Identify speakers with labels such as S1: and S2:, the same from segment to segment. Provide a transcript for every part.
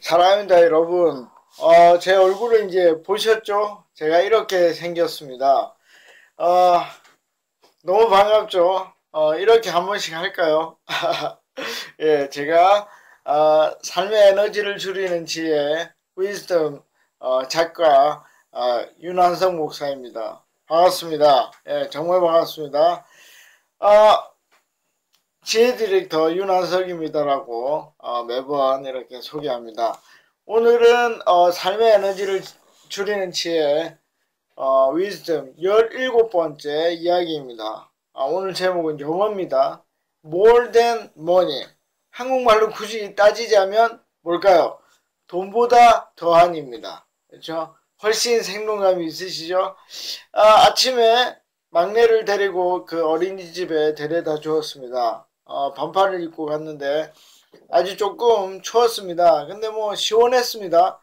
S1: 사랑합니다, 여러분. 제 얼굴을 이제 보셨죠? 제가 이렇게 생겼습니다. 어, 너무 반갑죠? 이렇게 한 번씩 할까요? 예, 제가, 삶의 에너지를 줄이는 지혜, 위즈덤, 작가, 윤한성 목사입니다. 반갑습니다. 예, 정말 반갑습니다. 지혜 디렉터 윤한석입니다라고 매번 이렇게 소개합니다. 오늘은 삶의 에너지를 줄이는 지혜 위즈덤 17번째 이야기입니다. 오늘 제목은 영어입니다. More than money. 한국말로 굳이 따지자면 뭘까요? 돈보다 더한입니다. 그렇죠? 훨씬 생동감이 있으시죠? 아침에 막내를 데리고 그 어린이집에 데려다 주었습니다. 반팔을 입고 갔는데 아주 조금 추웠습니다. 근데 뭐 시원했습니다.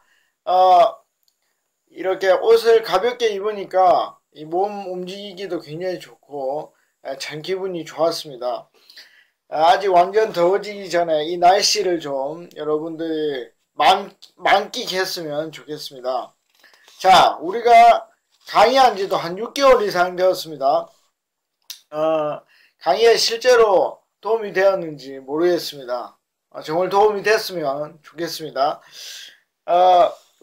S1: 이렇게 옷을 가볍게 입으니까 이 몸 움직이기도 굉장히 좋고 참 기분이 좋았습니다. 아직 완전 더워지기 전에 이 날씨를 좀 여러분들이 만끽했으면 좋겠습니다. 자, 우리가 강의한 지도 한 6개월 이상 되었습니다. 강의에 실제로 도움이 되었는지 모르겠습니다. 정말 도움이 됐으면 좋겠습니다.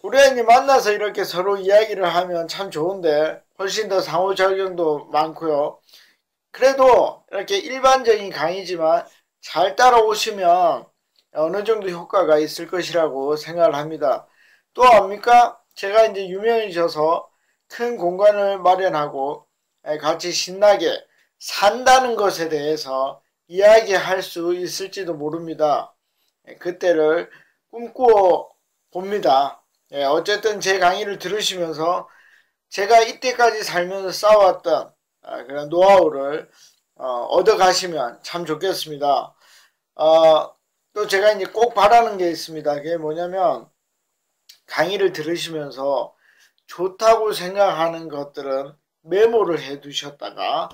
S1: 우리가 이제 만나서 이렇게 서로 이야기를 하면 참 좋은데 훨씬 더 상호작용도 많고요. 그래도 이렇게 일반적인 강의지만 잘 따라오시면 어느 정도 효과가 있을 것이라고 생각을 합니다. 또 압니까? 제가 이제 유명해져서 큰 공간을 마련하고 같이 신나게 산다는 것에 대해서 이야기할 수 있을지도 모릅니다. 그때를 꿈꾸어 봅니다. 어쨌든 제 강의를 들으시면서 제가 이때까지 살면서 쌓아왔던 그런 노하우를 얻어 가시면 참 좋겠습니다. 또 제가 이제 꼭 바라는 게 있습니다. 그게 뭐냐면 강의를 들으시면서 좋다고 생각하는 것들은 메모를 해 두셨다가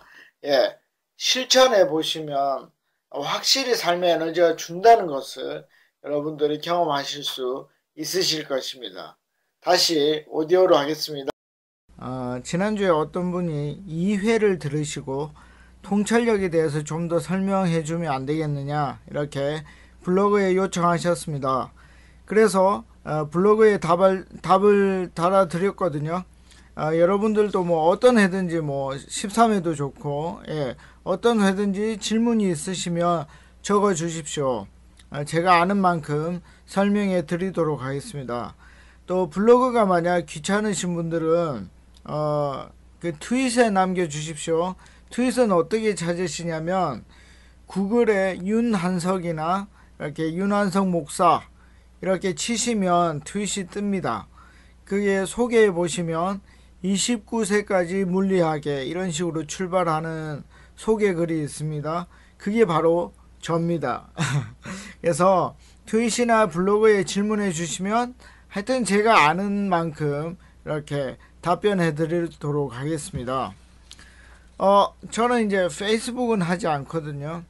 S1: 실천해 보시면 확실히 삶의 에너지가 준다는 것을 여러분들이 경험하실 수 있으실 것입니다. 다시 오디오로 하겠습니다. 지난주에 어떤 분이 2회를 들으시고 통찰력에 대해서 좀 더 설명해 주면 안 되겠느냐 이렇게 블로그에 요청하셨습니다. 그래서 블로그에 답을 달아드렸거든요. 여러분들도 뭐 어떤 회든지 뭐 13회도 좋고 어떤 회든지 질문이 있으시면 적어 주십시오. 제가 아는 만큼 설명해 드리도록 하겠습니다. 또 블로그가 만약 귀찮으신 분들은 그 트윗에 남겨 주십시오. 트윗은 어떻게 찾으시냐면 구글에 윤한석이나 이렇게 윤한석 목사 이렇게 치시면 트윗이 뜹니다. 그게 소개해 보시면 29세까지 물리하게 이런 식으로 출발하는 소개 글이 있습니다. 그게 바로 접니다. 그래서 트윗이나 블로그에 질문해 주시면 하여튼 제가 아는 만큼 이렇게 답변해 드리도록 하겠습니다. 저는 이제 페이스북은 하지 않거든요.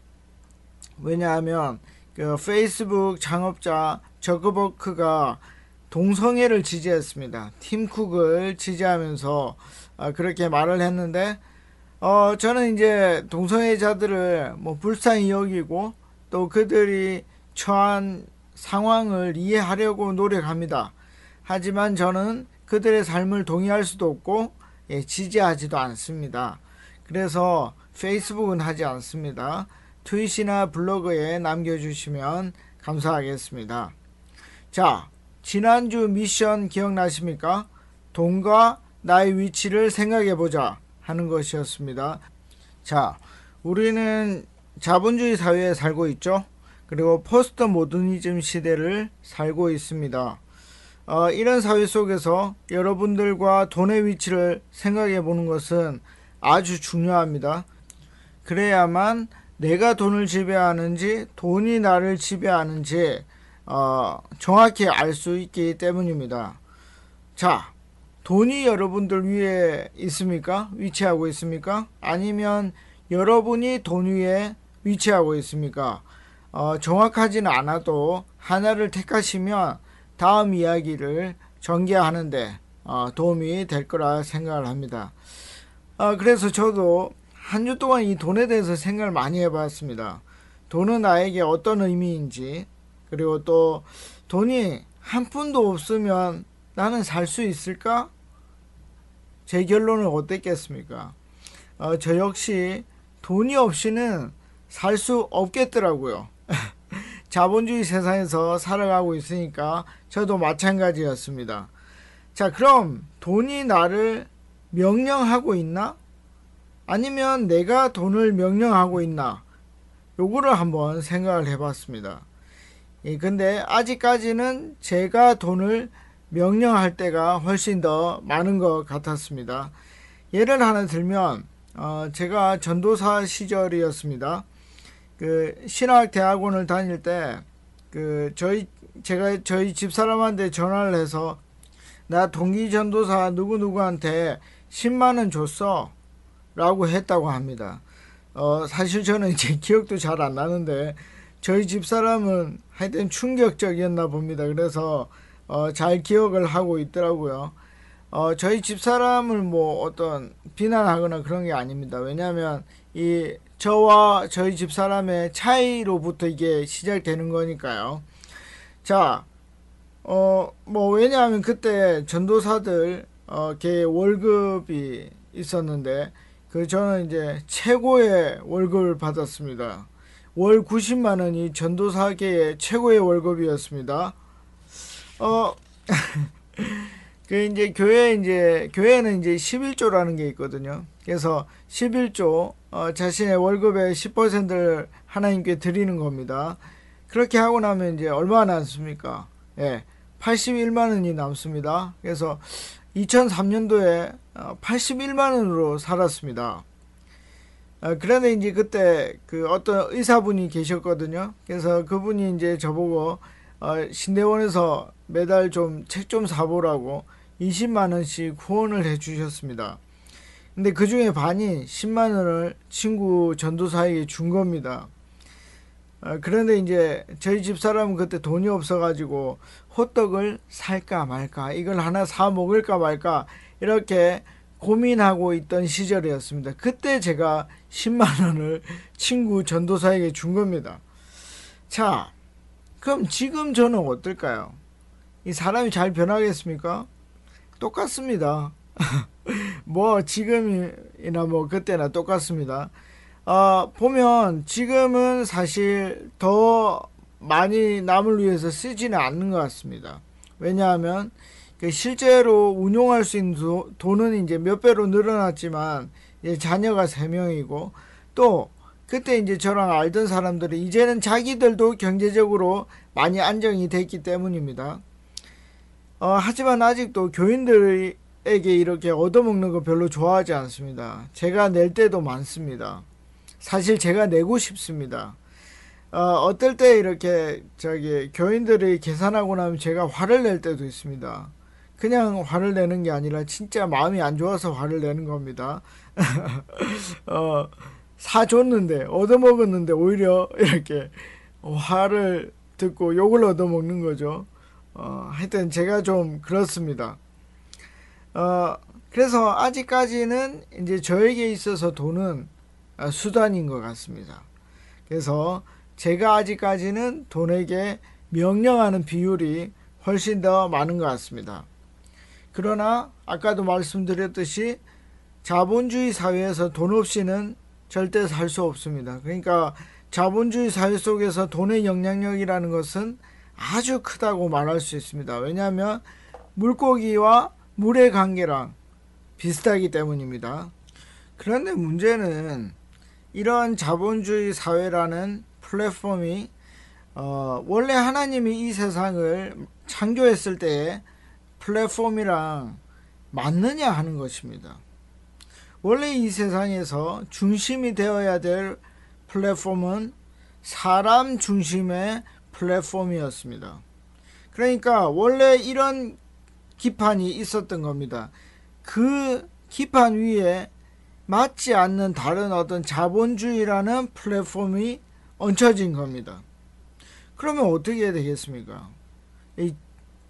S1: 왜냐하면 그 페이스북 창업자 저크버크가 동성애를 지지했습니다. 팀 쿡을 지지하면서 그렇게 말을 했는데 저는 이제 동성애자들을 뭐 불쌍히 여기고 또 그들이 처한 상황을 이해하려고 노력합니다. 하지만 저는 그들의 삶을 동의할 수도 없고 지지하지도 않습니다. 그래서 페이스북은 하지 않습니다. 트윗이나 블로그에 남겨주시면 감사하겠습니다. 자, 지난주 미션 기억나십니까? 돈과 나의 위치를 생각해보자 하는 것이었습니다. 자, 우리는 자본주의 사회에 살고 있죠. 그리고 포스트 모더니즘 시대를 살고 있습니다. 이런 사회 속에서 여러분들과 돈의 위치를 생각해 보는 것은 아주 중요합니다. 그래야만 내가 돈을 지배하는지 돈이 나를 지배하는지 정확히 알 수 있기 때문입니다. 자, 돈이 여러분들 위에 있습니까? 위치하고 있습니까? 아니면 여러분이 돈 위에 위치하고 있습니까? 정확하지는 않아도 하나를 택하시면 다음 이야기를 전개하는데 도움이 될 거라 생각을 합니다. 그래서 저도 한 주 동안 이 돈에 대해서 생각을 많이 해봤습니다. 돈은 나에게 어떤 의미인지, 그리고 또 돈이 한 푼도 없으면 나는 살 수 있을까? 제 결론은 어땠겠습니까? 저 역시 돈이 없이는 살 수 없겠더라고요. 자본주의 세상에서 살아가고 있으니까 저도 마찬가지였습니다. 자, 그럼 돈이 나를 명령하고 있나? 아니면 내가 돈을 명령하고 있나? 요거를 한번 생각을 해봤습니다. 근데 아직까지는 제가 돈을 명령할 때가 훨씬 더 많은 것 같았습니다. 예를 하나 들면 제가 전도사 시절이었습니다. 그 신학대학원을 다닐 때 제가 저희 집사람한테 전화를 해서 나 동기 전도사 누구누구한테 10만원 줬어 라고 했다고 합니다. 사실 저는 제 기억도 잘 안 나는데 저희 집사람은 하여튼 충격적이었나 봅니다. 그래서 잘 기억을 하고 있더라고요. 저희 집사람을 뭐 어떤 비난하거나 그런 게 아닙니다. 왜냐하면 이 저와 저희 집사람의 차이로부터 이게 시작되는 거니까요. 자, 뭐 왜냐하면 그때 전도사들 걔 월급이 있었는데 저는 이제 최고의 월급을 받았습니다. 월 90만 원이 전도사계의 최고의 월급이었습니다. 교회는 이제 11조라는 게 있거든요. 그래서 11조, 자신의 월급의 10%를 하나님께 드리는 겁니다. 그렇게 하고 나면 이제 얼마나 남습니까? 81만 원이 남습니다. 그래서 2003년도에 81만 원으로 살았습니다. 그런데 이제 그때 어떤 의사분이 계셨거든요. 그래서 그분이 이제 저보고 신대원에서 매달 책 좀 사보라고 20만 원씩 후원을 해 주셨습니다. 근데 그 중에 반이 10만 원을 친구 전도사에게 준 겁니다. 그런데 이제 저희 집사람은 그때 돈이 없어가지고 호떡을 살까 말까, 이걸 하나 사 먹을까 말까 이렇게 고민하고 있던 시절이었습니다. 그때 제가 10만 원을 친구 전도사에게 준 겁니다. 자, 그럼 지금 저는 어떨까요? 이 사람이 잘 변하겠습니까? 똑같습니다. 뭐 지금이나 뭐 그때나 똑같습니다. 보면 지금은 사실 더 많이 남을 위해서 쓰지는 않는 것 같습니다. 왜냐하면 실제로 운용할 수 있는 돈은 이제 몇 배로 늘어났지만 이제 자녀가 3명이고 또 그때 이제 저랑 알던 사람들이 이제는 자기들도 경제적으로 많이 안정이 됐기 때문입니다. 하지만 아직도 교인들에게 이렇게 얻어먹는 거 별로 좋아하지 않습니다. 제가 낼 때도 많습니다. 사실 제가 내고 싶습니다. 어떨 때 이렇게 교인들이 계산하고 나면 제가 화를 낼 때도 있습니다. 그냥 화를 내는 게 아니라 진짜 마음이 안 좋아서 화를 내는 겁니다. 사줬는데 얻어먹었는데 오히려 이렇게 화를 듣고 욕을 얻어먹는 거죠. 하여튼 제가 좀 그렇습니다. 그래서 아직까지는 이제 저에게 있어서 돈은 수단인 것 같습니다. 그래서 제가 아직까지는 돈에게 명령하는 비율이 훨씬 더 많은 것 같습니다. 그러나 아까도 말씀드렸듯이 자본주의 사회에서 돈 없이는 절대 살 수 없습니다. 그러니까 자본주의 사회 속에서 돈의 영향력이라는 것은 아주 크다고 말할 수 있습니다. 왜냐하면 물고기와 물의 관계랑 비슷하기 때문입니다. 그런데 문제는 이런 자본주의 사회라는 플랫폼이 원래 하나님이 이 세상을 창조했을 때의 플랫폼이랑 맞느냐 하는 것입니다. 원래 이 세상에서 중심이 되어야 될 플랫폼은 사람 중심의 플랫폼이었습니다. 그러니까 원래 이런 기판이 있었던 겁니다. 그 기판 위에 맞지 않는 다른 어떤 자본주의라는 플랫폼이 얹혀진 겁니다. 그러면 어떻게 되겠습니까? 이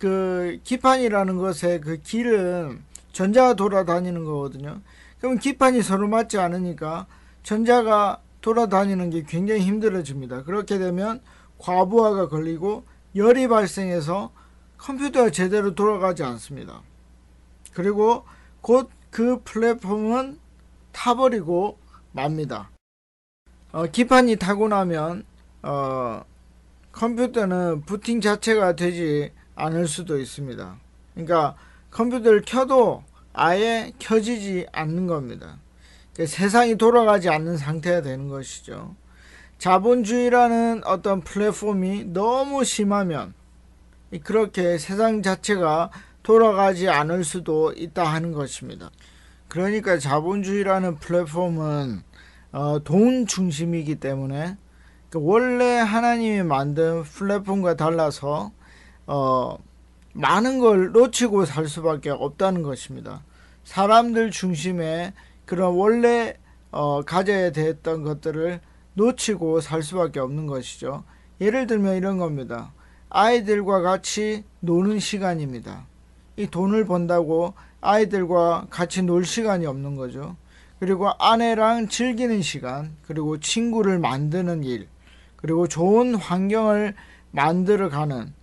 S1: 그 기판이라는 것의 그 길은 전자가 돌아다니는 거거든요. 그럼 기판이 서로 맞지 않으니까 전자가 돌아다니는 게 굉장히 힘들어집니다. 그렇게 되면 과부하가 걸리고 열이 발생해서 컴퓨터가 제대로 돌아가지 않습니다. 그리고 곧 그 플랫폼은 타버리고 맙니다. 기판이 타고 나면 컴퓨터는 부팅 자체가 되지 않을 수도 있습니다. 그러니까 컴퓨터를 켜도 아예 켜지지 않는 겁니다. 그러니까 세상이 돌아가지 않는 상태가 되는 것이죠. 자본주의라는 어떤 플랫폼이 너무 심하면 그렇게 세상 자체가 돌아가지 않을 수도 있다 하는 것입니다. 그러니까 자본주의라는 플랫폼은 돈 중심이기 때문에 원래 하나님이 만든 플랫폼과 달라서 많은 걸 놓치고 살 수밖에 없다는 것입니다. 사람들 중심의 그런 원래 가져야 됐던 것들을 놓치고 살 수밖에 없는 것이죠. 예를 들면 이런 겁니다. 아이들과 같이 노는 시간입니다. 이 돈을 번다고 아이들과 같이 놀 시간이 없는 거죠. 그리고 아내랑 즐기는 시간, 그리고 친구를 만드는 일, 그리고 좋은 환경을 만들어가는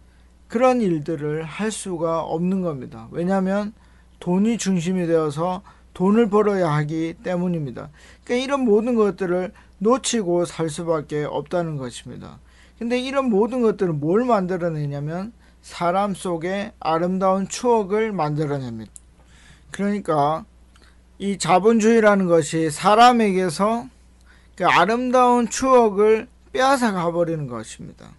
S1: 그런 일들을 할 수가 없는 겁니다. 왜냐하면 돈이 중심이 되어서 돈을 벌어야 하기 때문입니다. 그러니까 이런 모든 것들을 놓치고 살 수밖에 없다는 것입니다. 근데 이런 모든 것들은 뭘 만들어내냐면 사람 속에 아름다운 추억을 만들어냅니다. 그러니까 이 자본주의라는 것이 사람에게서 그 아름다운 추억을 빼앗아 가버리는 것입니다.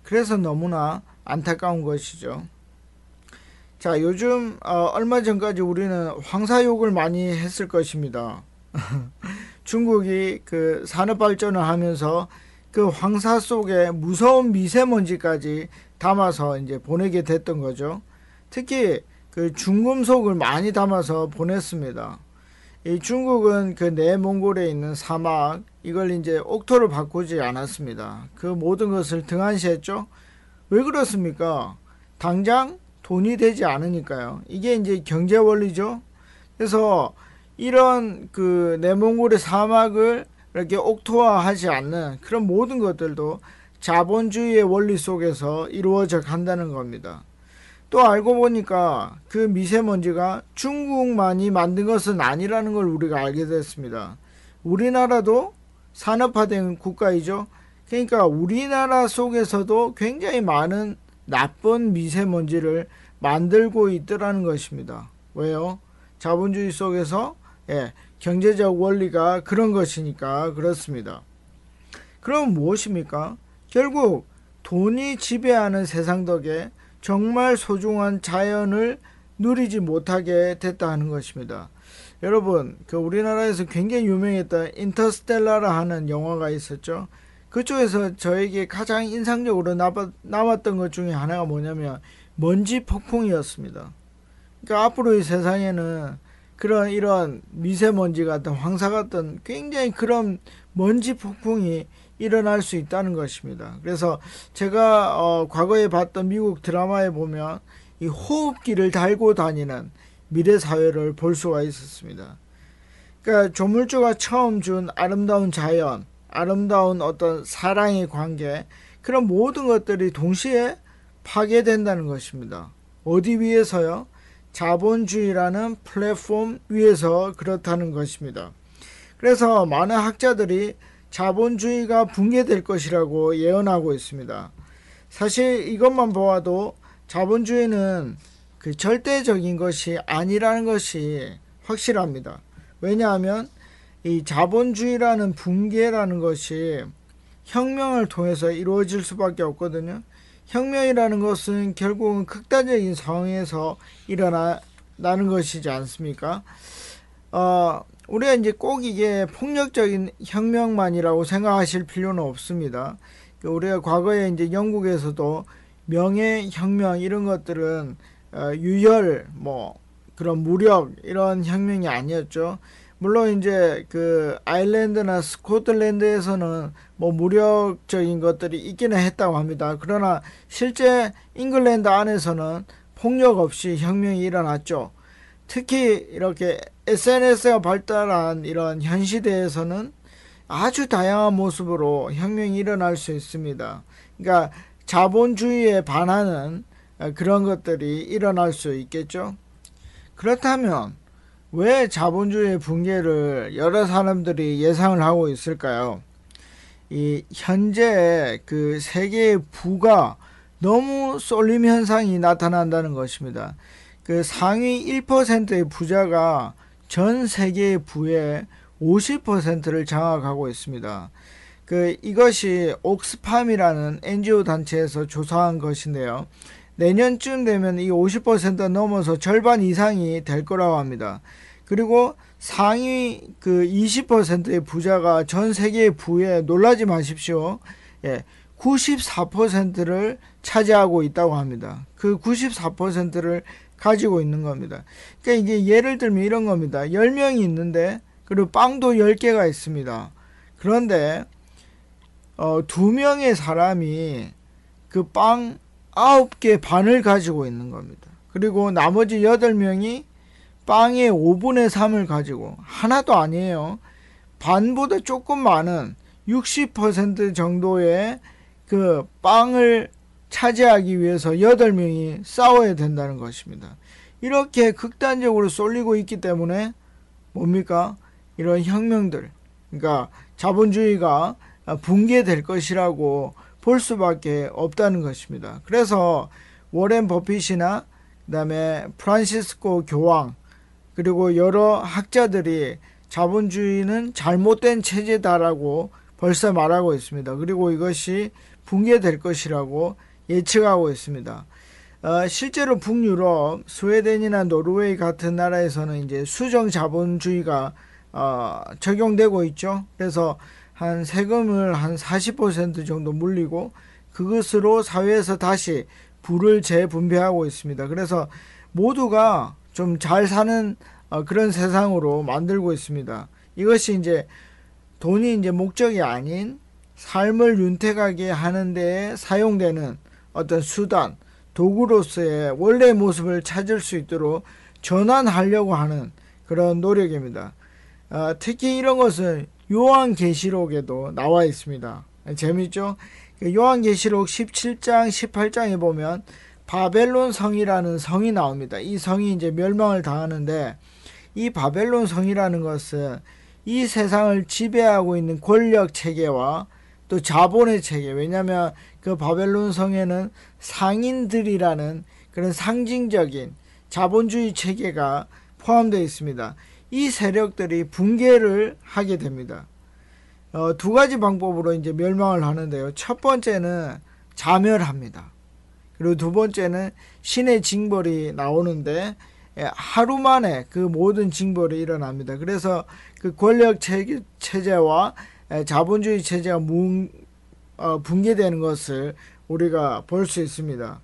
S1: 그래서 너무나 안타까운 것이죠. 자, 요즘 얼마 전까지 우리는 황사욕을 많이 했을 것입니다. 중국이 그 산업 발전을 하면서 그 황사 속에 무서운 미세먼지까지 담아서 이제 보내게 됐던 거죠. 특히 그 중금속을 많이 담아서 보냈습니다. 이 중국은 그 내몽골에 있는 사막 이걸 이제 옥토로 바꾸지 않았습니다. 그 모든 것을 등한시했죠. 왜 그렇습니까? 당장 돈이 되지 않으니까요. 이게 이제 경제 원리죠. 그래서 이런 그 내몽골의 사막을 이렇게 옥토화하지 않는 그런 모든 것들도 자본주의의 원리 속에서 이루어져 간다는 겁니다. 또 알고 보니까 그 미세먼지가 중국만이 만든 것은 아니라는 걸 우리가 알게 됐습니다. 우리나라도 산업화된 국가이죠. 그러니까 우리나라 속에서도 굉장히 많은 나쁜 미세먼지를 만들고 있더라는 것입니다. 왜요? 자본주의 속에서 경제적 원리가 그런 것이니까 그렇습니다. 그럼 무엇입니까? 결국 돈이 지배하는 세상 덕에 정말 소중한 자연을 누리지 못하게 됐다 하는 것입니다. 여러분, 그 우리나라에서 굉장히 유명했던 인터스텔라라 하는 영화가 있었죠. 그쪽에서 저에게 가장 인상적으로 남았던 것 중에 하나가 뭐냐면 먼지 폭풍이었습니다. 그러니까 앞으로의 세상에는 이런 미세먼지 같은 황사 같은 굉장히 그런 먼지 폭풍이 일어날 수 있다는 것입니다. 그래서 제가 과거에 봤던 미국 드라마에 보면 이 호흡기를 달고 다니는 미래 사회를 볼 수가 있었습니다. 그러니까 조물주가 처음 준 아름다운 자연, 아름다운 어떤 사랑의 관계, 그런 모든 것들이 동시에 파괴된다는 것입니다. 어디 위해서요? 자본주의라는 플랫폼 위에서 그렇다는 것입니다. 그래서 많은 학자들이 자본주의가 붕괴될 것이라고 예언하고 있습니다. 사실 이것만 보아도 자본주의는 그 절대적인 것이 아니라는 것이 확실합니다. 왜냐하면 이 자본주의라는 붕괴라는 것이 혁명을 통해서 이루어질 수밖에 없거든요. 혁명이라는 것은 결국은 극단적인 상황에서 일어나는 것이지 않습니까? 우리가 이제 꼭 이게 폭력적인 혁명만이라고 생각하실 필요는 없습니다. 우리가 과거에 이제 영국에서도 명예혁명 이런 것들은 유혈, 그런 무력 이런 혁명이 아니었죠. 물론 이제 그 아일랜드나 스코틀랜드에서는 뭐 무력적인 것들이 있기는 했다고 합니다. 그러나 실제 잉글랜드 안에서는 폭력 없이 혁명이 일어났죠. 특히 이렇게 SNS가 발달한 이런 현 시대에서는 아주 다양한 모습으로 혁명이 일어날 수 있습니다. 그러니까 자본주의에 반하는 그런 것들이 일어날 수 있겠죠. 그렇다면 왜 자본주의 붕괴를 여러 사람들이 예상을 하고 있을까요? 이 현재 그 세계의 부가 너무 쏠림 현상이 나타난다는 것입니다. 그 상위 1%의 부자가 전 세계의 부의 50%를 장악하고 있습니다. 이것이 옥스팜이라는 NGO 단체에서 조사한 것인데요. 내년쯤 되면 이 50% 넘어서 절반 이상이 될 거라고 합니다. 그리고 상위 20%의 부자가 전 세계의 부에 놀라지 마십시오. 94%를 차지하고 있다고 합니다. 그 94%를 가지고 있는 겁니다. 그러니까 이게 예를 들면 이런 겁니다. 10명이 있는데 그리고 빵도 10개가 있습니다. 그런데 2명의 사람이 그 빵 9개 반을 가지고 있는 겁니다. 그리고 나머지 8명이 빵의 5분의 3을 가지고 하나도 아니에요. 반보다 조금 많은 60% 정도의 그 빵을 차지하기 위해서 8명이 싸워야 된다는 것입니다. 이렇게 극단적으로 쏠리고 있기 때문에 뭡니까? 이런 혁명들, 그러니까 자본주의가 붕괴될 것이라고 볼 수밖에 없다는 것입니다. 그래서 워렌 버핏이나 그다음에 프란시스코 교황 그리고 여러 학자들이 자본주의는 잘못된 체제다라고 벌써 말하고 있습니다. 그리고 이것이 붕괴될 것이라고 예측하고 있습니다. 실제로 북유럽, 스웨덴이나 노르웨이 같은 나라에서는 이제 수정 자본주의가 적용되고 있죠. 그래서 한 세금을 한 40% 정도 물리고 그것으로 사회에서 다시 부를 재분배하고 있습니다. 그래서 모두가 좀 잘 사는 그런 세상으로 만들고 있습니다. 이것이 이제 돈이 이제 목적이 아닌 삶을 윤택하게 하는 데에 사용되는 어떤 수단, 도구로서의 원래의 모습을 찾을 수 있도록 전환하려고 하는 그런 노력입니다. 특히 이런 것은 요한계시록에도 나와 있습니다. 재밌죠? 요한계시록 17장, 18장에 보면 바벨론 성이라는 성이 나옵니다. 이 성이 이제 멸망을 당하는데 이 바벨론 성이라는 것은 이 세상을 지배하고 있는 권력 체계와 또 자본의 체계, 왜냐하면 그 바벨론 성에는 상인들이라는 그런 상징적인 자본주의 체계가 포함되어 있습니다. 이 세력들이 붕괴를 하게 됩니다. 두 가지 방법으로 이제 멸망을 하는데요. 첫 번째는 자멸합니다. 그리고 두 번째는 신의 징벌이 나오는데 하루 만에 그 모든 징벌이 일어납니다. 그래서 그 권력 체제와 자본주의 체제가 붕괴되는 것을 우리가 볼 수 있습니다.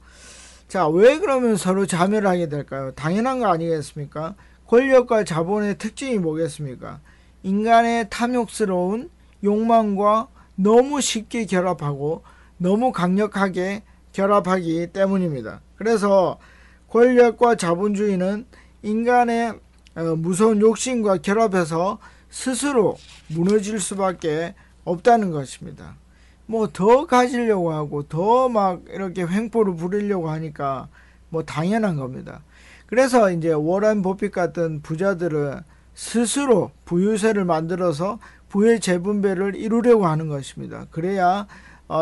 S1: 자, 왜 그러면 서로 자멸을 하게 될까요? 당연한 거 아니겠습니까? 권력과 자본의 특징이 뭐겠습니까? 인간의 탐욕스러운 욕망과 너무 쉽게 결합하고 너무 강력하게 결합하기 때문입니다. 그래서 권력과 자본주의는 인간의 무서운 욕심과 결합해서 스스로 무너질 수밖에 없다는 것입니다. 뭐 더 가지려고 하고 더 막 이렇게 횡포를 부리려고 하니까 뭐 당연한 겁니다. 그래서 이제 워렌 버핏 같은 부자들은 스스로 부유세를 만들어서 부의 재분배를 이루려고 하는 것입니다. 그래야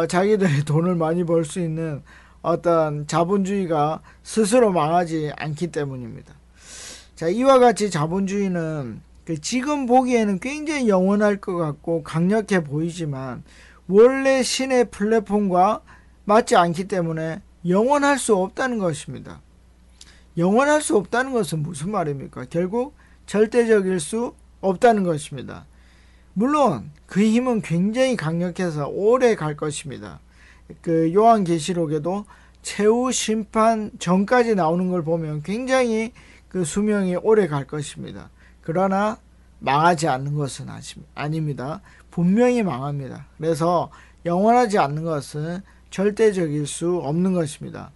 S1: 자기들이 돈을 많이 벌 수 있는 어떤 자본주의가 스스로 망하지 않기 때문입니다. 자, 이와 같이 자본주의는 지금 보기에는 굉장히 영원할 것 같고 강력해 보이지만 원래 신의 플랫폼과 맞지 않기 때문에 영원할 수 없다는 것입니다. 영원할 수 없다는 것은 무슨 말입니까? 결국 절대적일 수 없다는 것입니다. 물론 그 힘은 굉장히 강력해서 오래 갈 것입니다. 그 요한계시록에도 최후 심판 전까지 나오는 걸 보면 굉장히 그 수명이 오래 갈 것입니다. 그러나 망하지 않는 것은 아닙니다. 분명히 망합니다. 그래서 영원하지 않는 것은 절대적일 수 없는 것입니다.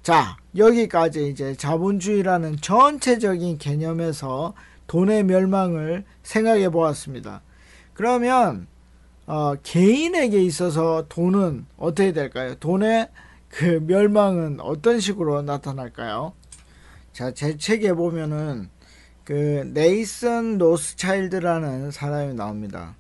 S1: 자, 여기까지 이제 자본주의라는 전체적인 개념에서 돈의 멸망을 생각해 보았습니다. 그러면 개인에게 있어서 돈은 어떻게 될까요? 돈의 그 멸망은 어떤 식으로 나타날까요? 자, 제 책에 보면은 그 네이선 로스차일드라는 사람이 나옵니다.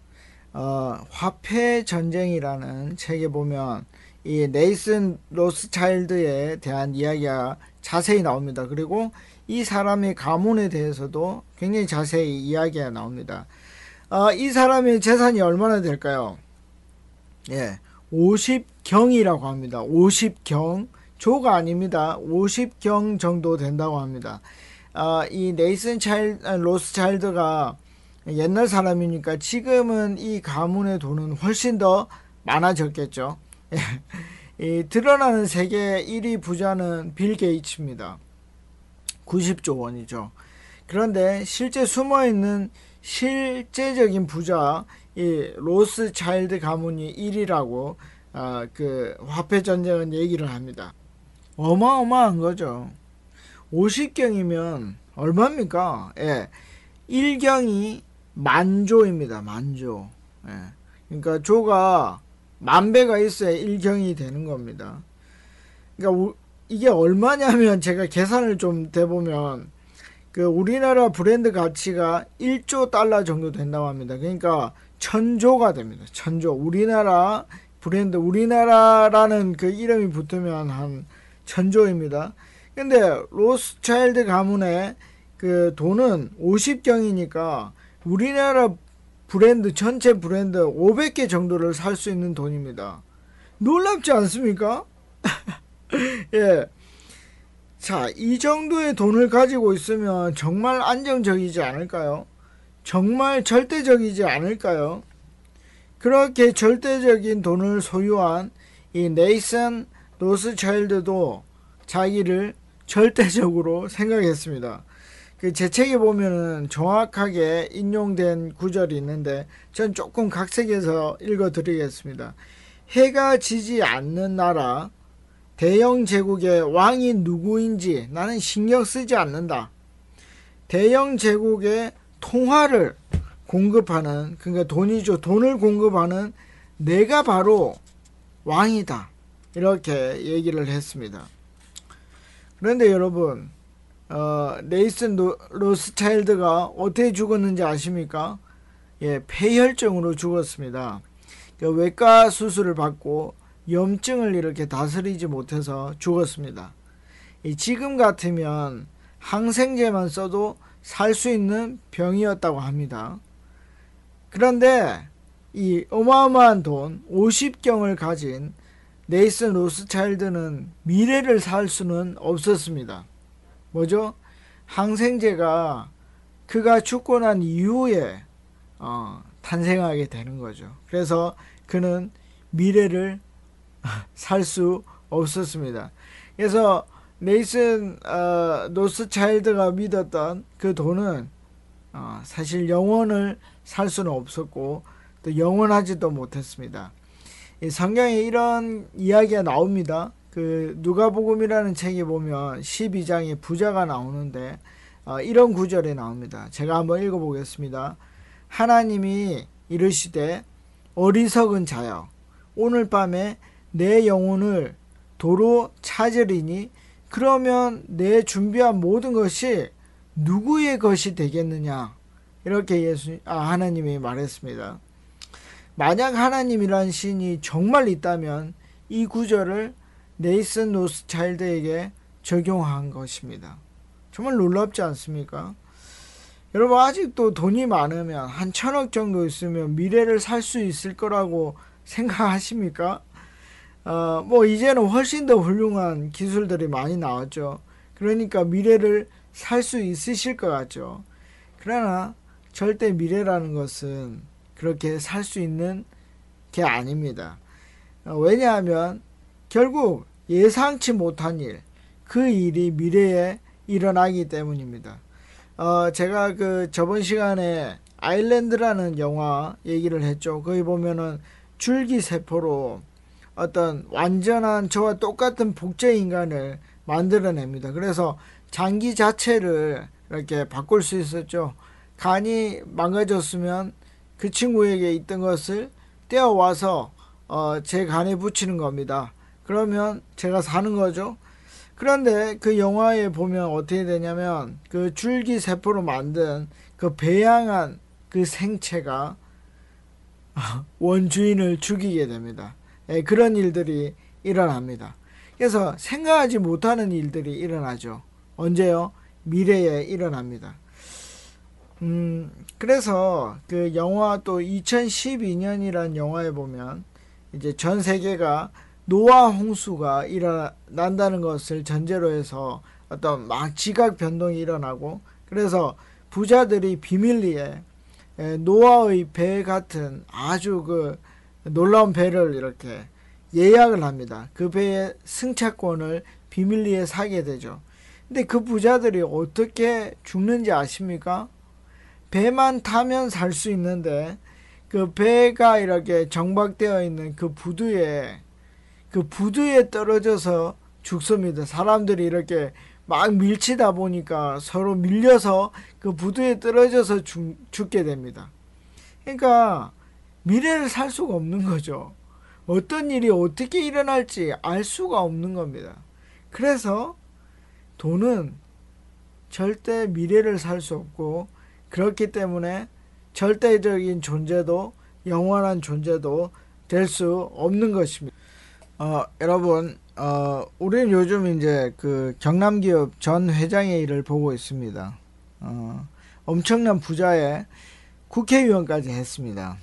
S1: 화폐 전쟁이라는 책에 보면 이 네이선 로스차일드에 대한 이야기가 자세히 나옵니다. 그리고 이 사람의 가문에 대해서도 굉장히 자세히 이야기가 나옵니다. 이 사람의 재산이 얼마나 될까요? 예, 50경이라고 합니다. 50경, 조가 아닙니다. 50경 정도 된다고 합니다. 이 네이슨 로스차일드가 옛날 사람이니까 지금은 이 가문의 돈은 훨씬 더 많아졌겠죠. 이 드러나는 세계 1위 부자는 빌 게이츠입니다. 90조 원이죠. 그런데 실제 숨어있는 실제적인 부자 이 로스차일드 가문이 1위라고 그 화폐 전쟁은 얘기를 합니다. 어마어마한 거죠. 50경이면 얼마입니까? 예. 1경이 만조입니다. 만조. 예. 그러니까 조가 만배가 있어야 1경이 되는 겁니다. 그러니까 이게 얼마냐면 제가 계산을 좀 대보면 그 우리나라 브랜드 가치가 1조 달러 정도 된다고 합니다. 그러니까 1000조가 됩니다. 1000조. 우리나라 브랜드, 우리나라라는 그 이름이 붙으면 한 1000조입니다. 근데 로스차일드 가문의 그 돈은 50경이니까 우리나라 브랜드, 전체 브랜드 500개 정도를 살 수 있는 돈입니다. 놀랍지 않습니까? 예. 자, 이 정도의 돈을 가지고 있으면 정말 안정적이지 않을까요? 정말 절대적이지 않을까요? 그렇게 절대적인 돈을 소유한 이 네이선 로스차일드도 자기를 절대적으로 생각했습니다. 그 제 책에 보면은 정확하게 인용된 구절이 있는데 전 조금 각색해서 읽어 드리겠습니다. 해가 지지 않는 나라, 대영 제국의 왕이 누구인지 나는 신경 쓰지 않는다. 대영 제국의 통화를 공급하는, 그러니까 돈이죠. 돈을 공급하는 내가 바로 왕이다. 이렇게 얘기를 했습니다. 그런데 여러분, 네이슨 로스차일드가 어떻게 죽었는지 아십니까? 예, 폐혈증으로 죽었습니다. 외과 수술을 받고 염증을 이렇게 다스리지 못해서 죽었습니다. 지금 같으면 항생제만 써도 살 수 있는 병이었다고 합니다. 그런데 이 어마어마한 돈 50경을 가진 네이슨 로스차일드는 미래를 살 수는 없었습니다. 뭐죠? 항생제가 그가 죽고 난 이후에 탄생하게 되는 거죠. 그래서 그는 미래를 살 수 없었습니다. 그래서 네이슨 로스차일드가 믿었던 그 돈은 사실 영원을 살 수는 없었고 또 영원하지도 못했습니다. 이 성경에 이런 이야기가 나옵니다. 그 누가복음이라는 책에 보면 12장에 부자가 나오는데 이런 구절에 나옵니다. 제가 한번 읽어보겠습니다. 하나님이 이르시되 어리석은 자여 오늘 밤에 내 영혼을 도로 찾으리니 그러면 내 준비한 모든 것이 누구의 것이 되겠느냐, 이렇게 하나님이 말했습니다. 만약 하나님이란 신이 정말 있다면 이 구절을 네이슨 로스차일드에게 적용한 것입니다. 정말 놀랍지 않습니까? 여러분, 아직도 돈이 많으면 한 1000억 정도 있으면 미래를 살 수 있을 거라고 생각하십니까? 뭐 이제는 훨씬 더 훌륭한 기술들이 많이 나왔죠. 그러니까 미래를 살 수 있으실 것 같죠. 그러나 절대 미래라는 것은 그렇게 살 수 있는 게 아닙니다. 왜냐하면 결국 예상치 못한 일, 그 일이 미래에 일어나기 때문입니다. 제가 그 저번 시간에 아일랜드라는 영화 얘기를 했죠. 거기 보면은 줄기세포로 어떤 완전한 저와 똑같은 복제 인간을 만들어냅니다. 그래서 장기 자체를 이렇게 바꿀 수 있었죠. 간이 망가졌으면 그 친구에게 있던 것을 떼어와서 제 간에 붙이는 겁니다. 그러면 제가 사는 거죠. 그런데 그 영화에 보면 어떻게 되냐면 그 줄기세포로 만든 그 배양한 그 생체가 원주인을 죽이게 됩니다. 그런 일들이 일어납니다. 그래서 생각하지 못하는 일들이 일어나죠. 언제요? 미래에 일어납니다. 그래서 그 영화 또 2012년이라는 영화에 보면 이제 전 세계가 노아 홍수가 일어난다는 것을 전제로 해서 어떤 막 지각 변동이 일어나고, 그래서 부자들이 비밀리에 노아의 배 같은 아주 그 놀라운 배를 이렇게 예약을 합니다. 그 배의 승차권을 비밀리에 사게 되죠. 근데 그 부자들이 어떻게 죽는지 아십니까? 배만 타면 살 수 있는데 그 배가 이렇게 정박되어 있는 그 부두에 떨어져서 죽습니다. 사람들이 이렇게 막 밀치다 보니까 서로 밀려서 그 부두에 떨어져서 죽게 됩니다. 그러니까 미래를 살 수가 없는 거죠. 어떤 일이 어떻게 일어날지 알 수가 없는 겁니다. 그래서 돈은 절대 미래를 살 수 없고, 그렇기 때문에 절대적인 존재도 영원한 존재도 될 수 없는 것입니다. 여러분, 우리는 요즘 이제 그 경남기업 전 회장의 일을 보고 있습니다. 엄청난 부자의 국회의원까지 했습니다.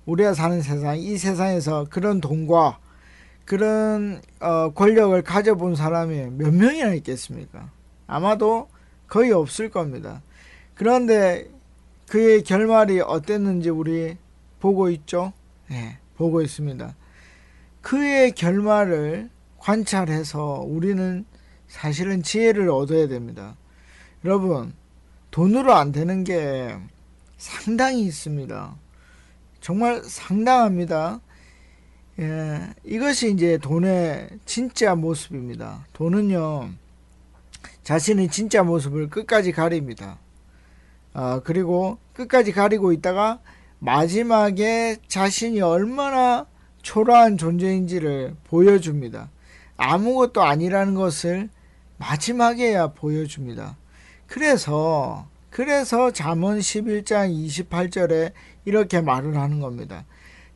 S1: 우리가 사는 세상, 이 세상에서 그런 돈과 그런 권력을 가져본 사람이 몇 명이나 있겠습니까? 아마도 거의 없을 겁니다. 그런데 그의 결말이 어땠는지 우리 보고 있죠? 네, 보고 있습니다. 그의 결말을 관찰해서 우리는 사실은 지혜를 얻어야 됩니다. 여러분, 돈으로 안 되는 게 상당히 있습니다. 정말 상당합니다. 이것이 이제 돈의 진짜 모습입니다. 돈은요, 자신의 진짜 모습을 끝까지 가립니다. 그리고 끝까지 가리고 있다가 마지막에 자신이 얼마나 초라한 존재인지를 보여줍니다. 아무것도 아니라는 것을 마지막에야 보여줍니다. 그래서 잠언 11장 28절에 이렇게 말을 하는 겁니다.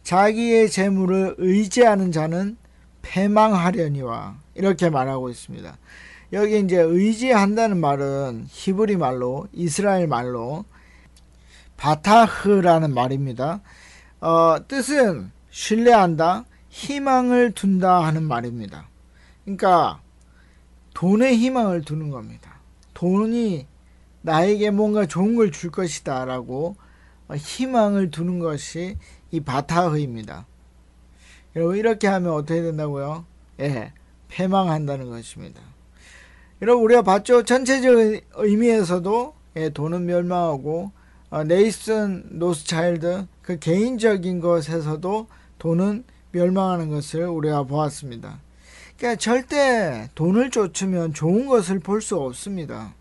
S1: 자기의 재물을 의지하는 자는 패망하려니와, 이렇게 말하고 있습니다. 여기 이제 의지한다는 말은 히브리 말로, 이스라엘 말로 바타흐라는 말입니다. 뜻은 신뢰한다, 희망을 둔다 하는 말입니다. 그러니까 돈에 희망을 두는 겁니다. 돈이 나에게 뭔가 좋은 걸 줄 것이다 라고 희망을 두는 것이 이 바타흐입니다. 여러분, 이렇게 하면 어떻게 된다고요? 패망한다는 것입니다. 여러분, 우리가 봤죠? 전체적인 의미에서도 돈은 멸망하고, 네이슨 노스차일드 그 개인적인 것에서도 돈은 멸망하는 것을 우리가 보았습니다. 그러니까 절대 돈을 쫓으면 좋은 것을 볼 수 없습니다.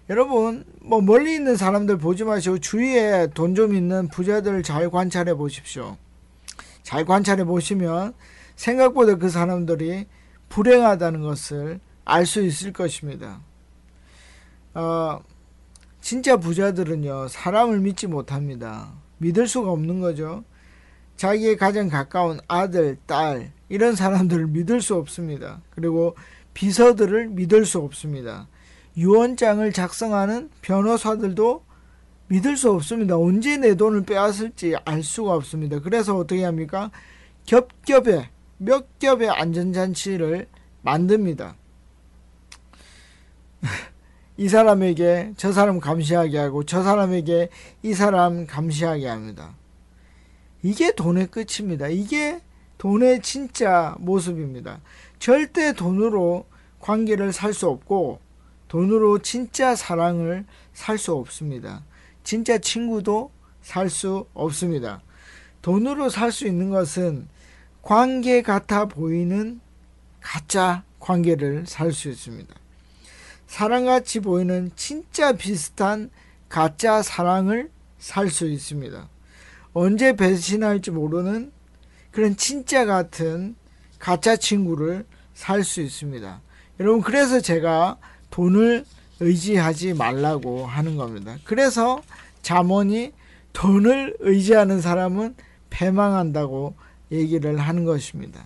S1: 여러분, 멀리 있는 사람들 보지 마시고 주위에 돈 좀 있는 부자들을 잘 관찰해 보십시오. 잘 관찰해 보시면 생각보다 그 사람들이 불행하다는 것을 알 수 있을 것입니다. 진짜 부자들은요, 사람을 믿지 못합니다. 믿을 수가 없는 거죠. 자기의 가장 가까운 아들, 딸, 이런 사람들을 믿을 수 없습니다. 그리고 비서들을 믿을 수 없습니다. 유언장을 작성하는 변호사들도 믿을 수 없습니다. 언제 내 돈을 빼앗을지 알 수가 없습니다. 그래서 어떻게 합니까? 몇 겹의 안전장치를 만듭니다. 이 사람에게 저 사람 감시하게 하고 저 사람에게 이 사람 감시하게 합니다. 이게 돈의 끝입니다. 이게 돈의 진짜 모습입니다. 절대 돈으로 관계를 살 수 없고 돈으로 진짜 사랑을 살 수 없습니다. 진짜 친구도 살 수 없습니다. 돈으로 살 수 있는 것은 관계 같아 보이는 가짜 관계를 살 수 있습니다. 사랑같이 보이는 진짜 비슷한 가짜 사랑을 살 수 있습니다. 언제 배신할지 모르는 그런 진짜 같은 가짜 친구를 살 수 있습니다. 여러분, 그래서 제가 돈을 의지하지 말라고 하는 겁니다. 그래서 잠언이 돈을 의지하는 사람은 패망한다고 얘기를 하는 것입니다.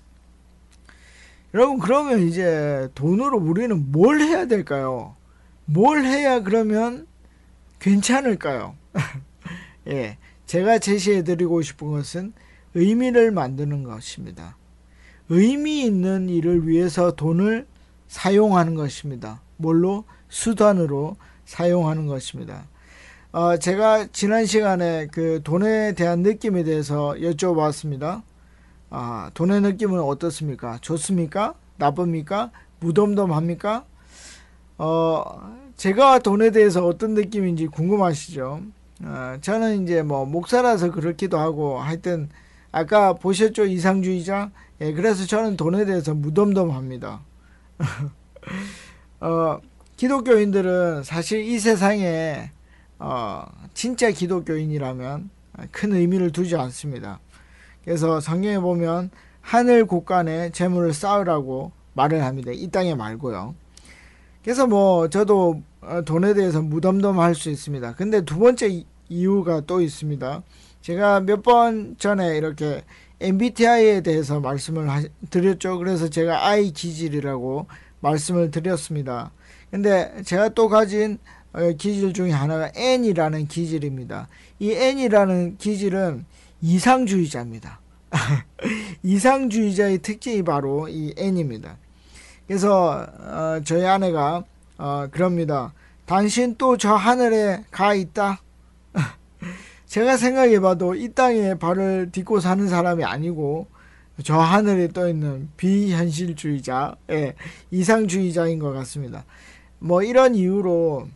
S1: 여러분, 그러면 이제 돈으로 우리는 뭘 해야 될까요? 뭘 해야 그러면 괜찮을까요? 예, 제가 제시해 드리고 싶은 것은 의미를 만드는 것입니다. 의미 있는 일을 위해서 돈을 사용하는 것입니다. 뭘로? 수단으로 사용하는 것입니다. 제가 지난 시간에 그 돈에 대한 느낌에 대해서 여쭤봤습니다. 돈의 느낌은 어떻습니까? 좋습니까? 나쁩니까? 무덤덤합니까? 제가 돈에 대해서 어떤 느낌인지 궁금하시죠? 저는 이제 뭐 목사라서 그렇기도 하고, 하여튼 아까 보셨죠? 이상주의자? 예, 그래서 저는 돈에 대해서 무덤덤합니다. 기독교인들은 사실 이 세상에 진짜 기독교인이라면 큰 의미를 두지 않습니다. 그래서 성경에 보면 하늘 곳간에 재물을 쌓으라고 말을 합니다. 이 땅에 말고요. 그래서 뭐 저도 돈에 대해서 무덤덤할 수 있습니다. 근데 두 번째 이유가 또 있습니다. 제가 몇 번 전에 이렇게 MBTI에 대해서 말씀을 드렸죠. 그래서 제가 I 기질이라고 말씀을 드렸습니다. 근데 제가 또 가진 기질 중에 하나가 N이라는 기질입니다. 이 N이라는 기질은 이상주의자입니다. 이상주의자의 특징이 바로 이 N입니다. 그래서 저희 아내가 그럽니다. 당신 또 저 하늘에 가 있다? 제가 생각해봐도 이 땅에 발을 딛고 사는 사람이 아니고 저 하늘에 떠있는 비현실주의자, 이상주의자인 것 같습니다. 뭐 이런 이유로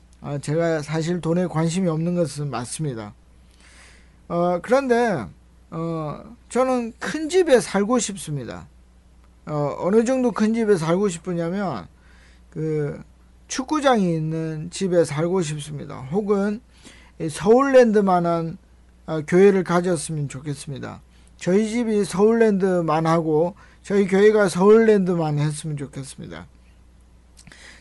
S1: 제가 사실 돈에 관심이 없는 것은 맞습니다. 그런데 저는 큰 집에 살고 싶습니다. 어느 정도 큰 집에 살고 싶으냐면 그 축구장이 있는 집에 살고 싶습니다. 혹은 서울랜드만한 교회를 가졌으면 좋겠습니다. 저희 집이 서울랜드만 하고 저희 교회가 서울랜드만 했으면 좋겠습니다.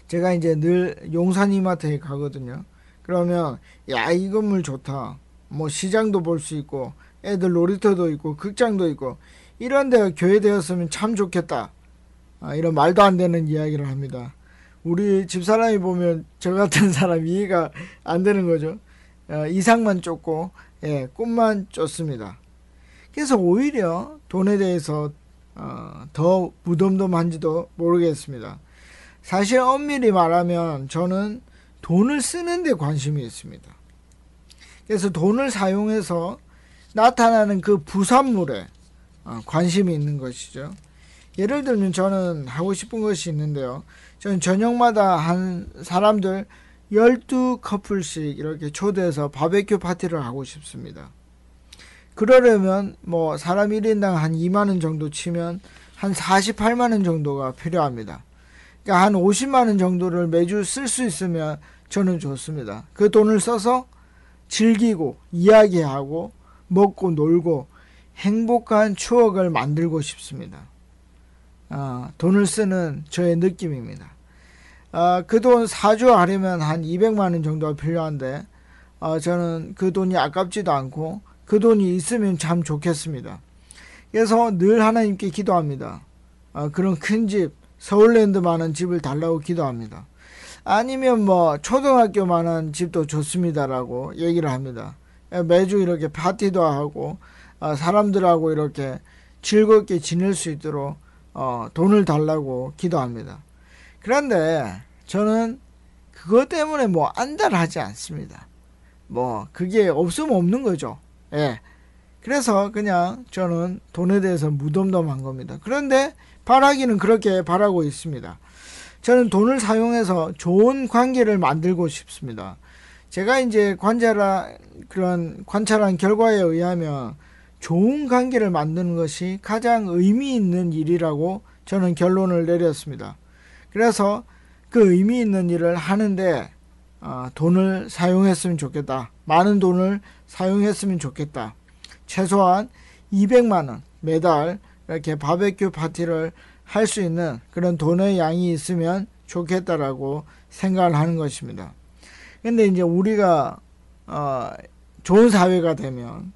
S1: 제가 이제 늘 용산 이마트에 가거든요. 그러면 야, 이 건물 좋다. 뭐 시장도 볼 수 있고 애들 놀이터도 있고 극장도 있고 이런 데가 교회 되었으면 참 좋겠다. 이런 말도 안 되는 이야기를 합니다. 우리 집사람이 보면 저 같은 사람 이해가 안 되는 거죠. 이상만 쫓고 꿈만 쫓습니다. 그래서 오히려 돈에 대해서 더 무덤덤한지도 모르겠습니다. 사실 엄밀히 말하면 저는 돈을 쓰는 데 관심이 있습니다. 그래서 돈을 사용해서 나타나는 그 부산물에 관심이 있는 것이죠. 예를 들면 저는 하고 싶은 것이 있는데요. 저는 저녁마다 한 사람들 12커플씩 이렇게 초대해서 바베큐 파티를 하고 싶습니다. 그러려면 뭐 사람 1인당 한 2만원 정도 치면 한 48만원 정도가 필요합니다. 그러니까 한 50만원 정도를 매주 쓸 수 있으면 저는 좋습니다. 그 돈을 써서 즐기고 이야기하고 먹고 놀고 행복한 추억을 만들고 싶습니다. 돈을 쓰는 저의 느낌입니다. 그 돈 사주하려면 한 200만원 정도가 필요한데 저는 그 돈이 아깝지도 않고 그 돈이 있으면 참 좋겠습니다. 그래서 늘 하나님께 기도합니다. 그런 큰 집, 서울랜드만한 집을 달라고 기도합니다. 아니면 뭐 초등학교만한 집도 좋습니다라고 얘기를 합니다. 매주 이렇게 파티도 하고 사람들하고 이렇게 즐겁게 지낼 수 있도록 돈을 달라고 기도합니다. 그런데 저는 그것 때문에 뭐 안달하지 않습니다. 뭐 그게 없으면 없는 거죠. 그래서 그냥 저는 돈에 대해서 무덤덤한 겁니다. 그런데 바라기는 그렇게 바라고 있습니다. 저는 돈을 사용해서 좋은 관계를 만들고 싶습니다. 제가 이제 관찰한 결과에 의하면 좋은 관계를 만드는 것이 가장 의미 있는 일이라고 저는 결론을 내렸습니다. 그래서 그 의미 있는 일을 하는데 돈을 사용했으면 좋겠다. 많은 돈을 사용했으면 좋겠다. 최소한 200만 원 매달 이렇게 바베큐 파티를 할 수 있는 그런 돈의 양이 있으면 좋겠다라고 생각을 하는 것입니다. 근데 이제 우리가 좋은 사회가 되면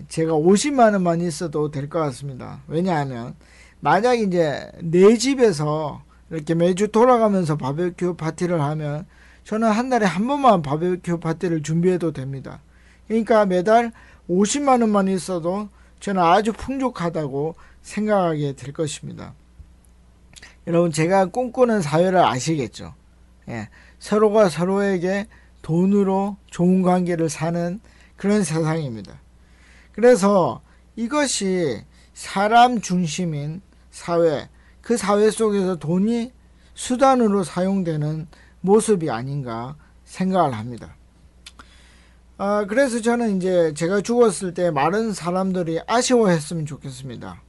S1: 제가 50만 원만 있어도 될 것 같습니다. 왜냐하면 만약 이제 내 집에서 이렇게 매주 돌아가면서 바베큐 파티를 하면 저는 한 달에 한 번만 바베큐 파티를 준비해도 됩니다. 그러니까 매달 50만 원만 있어도 저는 아주 풍족하다고 생각하게 될 것입니다. 여러분, 제가 꿈꾸는 사회를 아시겠죠? 서로가 서로에게 돈으로 좋은 관계를 사는 그런 세상입니다. 그래서 이것이 사람 중심인 사회, 그 사회 속에서 돈이 수단으로 사용되는 모습이 아닌가 생각을 합니다. 그래서 저는 이제 제가 죽었을 때 많은 사람들이 아쉬워했으면 좋겠습니다.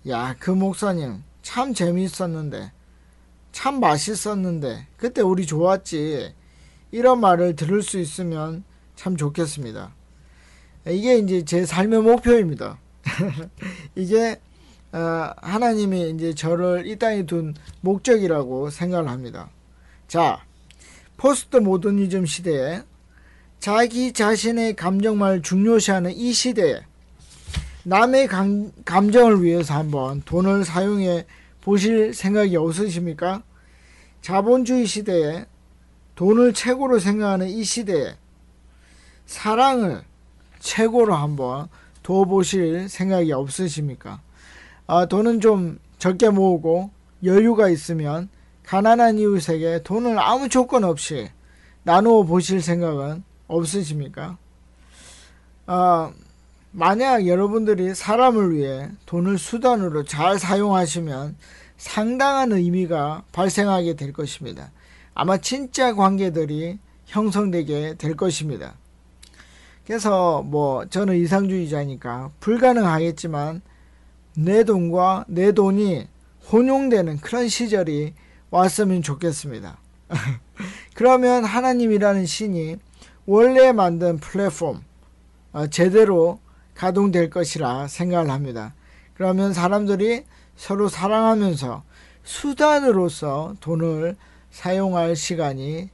S1: 야, 그 목사님 참 재미있었는데, 참 맛있었는데, 그때 우리 좋았지. 이런 말을 들을 수 있으면 참 좋겠습니다. 이게 이제 제 삶의 목표입니다. 이게 하나님이 이제 저를 이 땅에 둔 목적이라고 생각을 합니다. 자, 포스트 모더니즘 시대에 자기 자신의 감정만을 중요시하는 이 시대에 남의 감정을 위해서 한번 돈을 사용해 보실 생각이 없으십니까? 자본주의 시대에 돈을 최고로 생각하는 이 시대에 사랑을 최고로 한번 둬보실 생각이 없으십니까? 돈은 좀 적게 모으고 여유가 있으면 가난한 이웃에게 돈을 아무 조건 없이 나누어 보실 생각은 없으십니까? 만약 여러분들이 사람을 위해 돈을 수단으로 잘 사용하시면 상당한 의미가 발생하게 될 것입니다. 아마 진짜 관계들이 형성되게 될 것입니다. 그래서 저는 이상주의자니까 불가능하겠지만 내 돈과 내 돈이 혼용되는 그런 시절이 왔으면 좋겠습니다. 그러면 하나님이라는 신이 원래 만든 플랫폼 제대로 가동될 것이라 생각을 합니다. 그러면 사람들이 서로 사랑하면서 수단으로서 돈을 사용할 시간이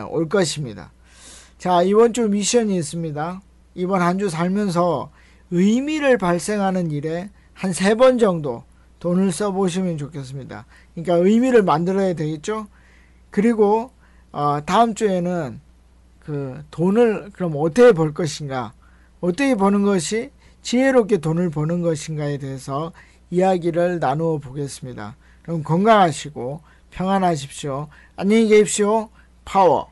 S1: 올 것입니다. 자, 이번 주 미션이 있습니다. 이번 한 주 살면서 의미를 발생하는 일에 한 3번 정도 돈을 써보시면 좋겠습니다. 그러니까 의미를 만들어야 되겠죠. 그리고 다음 주에는 그 돈을 그럼 어떻게 벌 것인가, 어떻게 버는 것이 지혜롭게 돈을 버는 것인가에 대해서 이야기를 나누어 보겠습니다. 그럼 건강하시고 평안하십시오. 안녕히 계십시오. 파워.